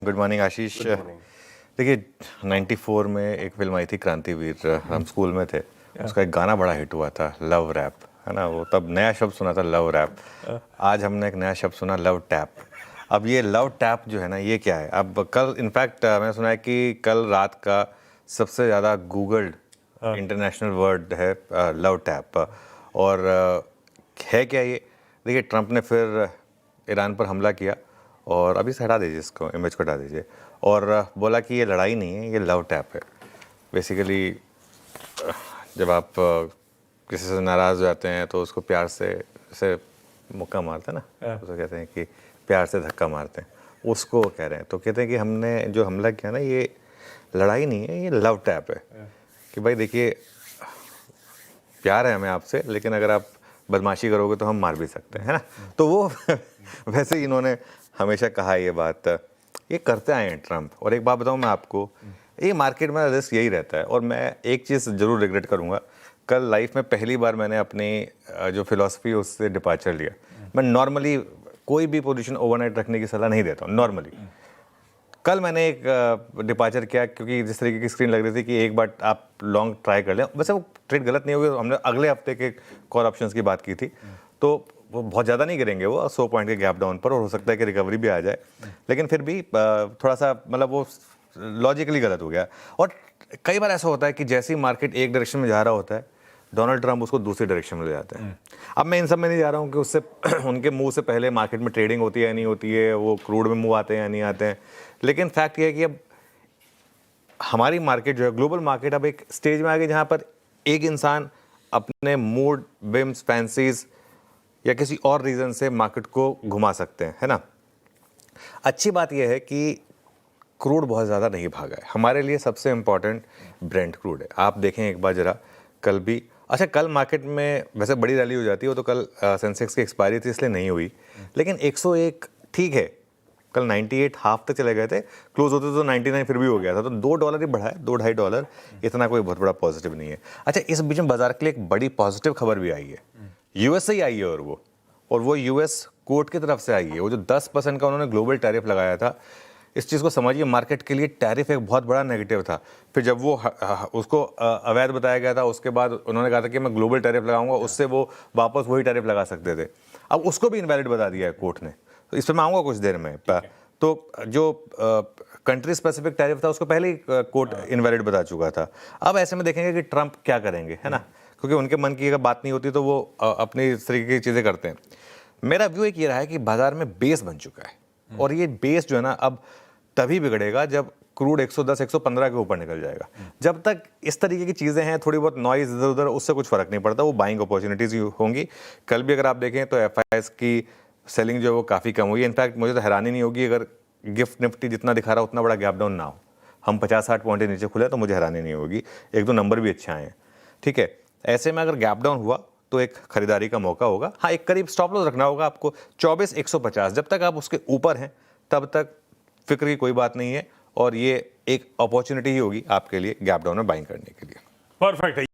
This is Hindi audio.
गुड मॉर्निंग आशीष। देखिए 94 में एक फिल्म आई थी क्रांतिवीर, हम स्कूल में थे। उसका एक गाना बड़ा हिट हुआ था, लव रैप, है ना। वो तब नया शब्द सुना था, लव रैप। आज हमने एक नया शब्द सुना, लव टैप। अब ये लव टैप जो है ना, ये क्या है? अब कल इनफैक्ट मैंने सुना है कि कल रात का सबसे ज़्यादा गूगल्ड इंटरनेशनल वर्ड है लव टैप। और है क्या ये? देखिए ट्रंप ने फिर ईरान पर हमला किया और अभी से हटा दीजिए, इसको इमेज को हटा दीजिए, और बोला कि ये लड़ाई नहीं है, ये लव टैप है। बेसिकली जब आप किसी से नाराज़ हो जाते हैं तो उसको प्यार से मुक्का मारते हैं ना, उसको कहते हैं कि प्यार से धक्का मारते हैं, उसको कह रहे हैं। तो कहते हैं कि हमने जो हमला किया ना, ये लड़ाई नहीं है, ये लव टैप है। कि भाई देखिए, प्यार है हमें आपसे, लेकिन अगर आप बदमाशी करोगे तो हम मार भी सकते हैं, है ना। तो वो वैसे ही इन्होंने हमेशा कहा ये बात, ये करते आए हैं ट्रंप। और एक बात बताऊं मैं आपको, ये मार्केट में रिस्क यही रहता है। और मैं एक चीज़ ज़रूर रिग्रेट करूंगा, कल लाइफ में पहली बार मैंने अपनी जो फिलॉसफी है उससे डिपार्चर लिया। मैं नॉर्मली कोई भी पोजीशन ओवरनाइट रखने की सलाह नहीं देता हूँ नॉर्मली। कल मैंने एक डिपार्चर किया, क्योंकि जिस तरीके की स्क्रीन लग रही थी कि एक बार आप लॉन्ग ट्राई कर लें। वैसे वो ट्रेड गलत नहीं होगी, हमने अगले हफ्ते के कॉल ऑप्शंस की बात की थी, तो वो बहुत ज़्यादा नहीं गिरेंगे, वो 100 पॉइंट के गैप डाउन पर, और हो सकता है कि रिकवरी भी आ जाए। लेकिन फिर भी थोड़ा सा मतलब वो लॉजिकली गलत हो गया। और कई बार ऐसा होता है कि जैसे ही मार्केट एक डायरेक्शन में जा रहा होता है, डोनाल्ड ट्रंप उसको दूसरी डायरेक्शन में ले जाते हैं। अब मैं इन सब में नहीं जा रहा हूँ कि उससे उनके मूव से पहले मार्केट में ट्रेडिंग होती है या नहीं होती है, वो क्रूड में मूव आते हैं या नहीं आते हैं। लेकिन फैक्ट ये है कि अब हमारी मार्केट जो है, ग्लोबल मार्केट, अब एक स्टेज में आ गई जहाँ पर एक इंसान अपने मूड, विम्स, फैंसीज या किसी और रीज़न से मार्केट को घुमा सकते हैं, है ना। अच्छी बात यह है कि क्रूड बहुत ज़्यादा नहीं भागा है। हमारे लिए सबसे इम्पॉर्टेंट ब्रेंट क्रूड है। आप देखें एक बार ज़रा, कल भी अच्छा, कल मार्केट में वैसे बड़ी रैली हो जाती है, वो तो कल सेंसेक्स की एक्सपायरी थी इसलिए नहीं हुई। लेकिन 101 ठीक है, कल 98 हाफ तक चले गए थे, क्लोज होते तो 99 फिर भी हो गया था। तो $2 ही बढ़ा है, $2-2.5, इतना कोई बहुत बड़ा पॉजिटिव नहीं है। अच्छा, इस बीच में बाजार के लिए एक बड़ी पॉजिटिव खबर भी आई है, यूएस से ही आई है, और वो यूएस कोर्ट की तरफ से आई है। वो जो 10% का उन्होंने ग्लोबल टैरिफ लगाया था, इस चीज़ को समझिए, मार्केट के लिए टैरिफ एक बहुत बड़ा नेगेटिव था। फिर जब वो उसको अवैध बताया गया था, उसके बाद उन्होंने कहा था कि मैं ग्लोबल टैरिफ लगाऊंगा, उससे वो वापस वही टैरिफ लगा सकते थे। अब उसको भी इनवैलिड बता दिया है कोर्ट ने, तो इस पर मैं आऊँगा कुछ देर में। तो जो कंट्री स्पेसिफिक टैरिफ था, उसको पहले ही कोर्ट इनवैलिड बता चुका था। अब ऐसे में देखेंगे कि ट्रंप क्या करेंगे, है ना, क्योंकि उनके मन की अगर बात नहीं होती तो वो अपनी इस तरीके की चीज़ें करते हैं। मेरा व्यू एक ये रहा है कि बाजार में बेस बन चुका है, और ये बेस जो है ना, अब तभी बिगड़ेगा जब क्रूड 110-115 के ऊपर निकल जाएगा। जब तक इस तरीके की चीज़ें हैं, थोड़ी बहुत नॉइज इधर उधर, उससे कुछ फर्क नहीं पड़ता, वो बाइंग अपॉर्चुनिटीज होंगी। कल भी अगर आप देखें तो एफआईएस की सेलिंग जो है वो काफ़ी कम हुई है। इनफैक्ट मुझे तो हैरानी नहीं होगी अगर गिफ्ट निफ्टी जितना दिखा रहा उतना बड़ा गैप डाउन ना हो, हम 50-60 पॉइंट नीचे खुले तो मुझे हैरानी नहीं होगी। एक दो नंबर भी अच्छे आए हैं, ठीक है। ऐसे में अगर गैप डाउन हुआ तो एक खरीदारी का मौका होगा। हाँ, एक करीब स्टॉप लॉस रखना होगा आपको 24,150। जब तक आप उसके ऊपर हैं तब तक फिक्र की कोई बात नहीं है, और ये एक अपॉर्चुनिटी ही होगी आपके लिए गैप डाउन में बाइंग करने के लिए। परफेक्ट है।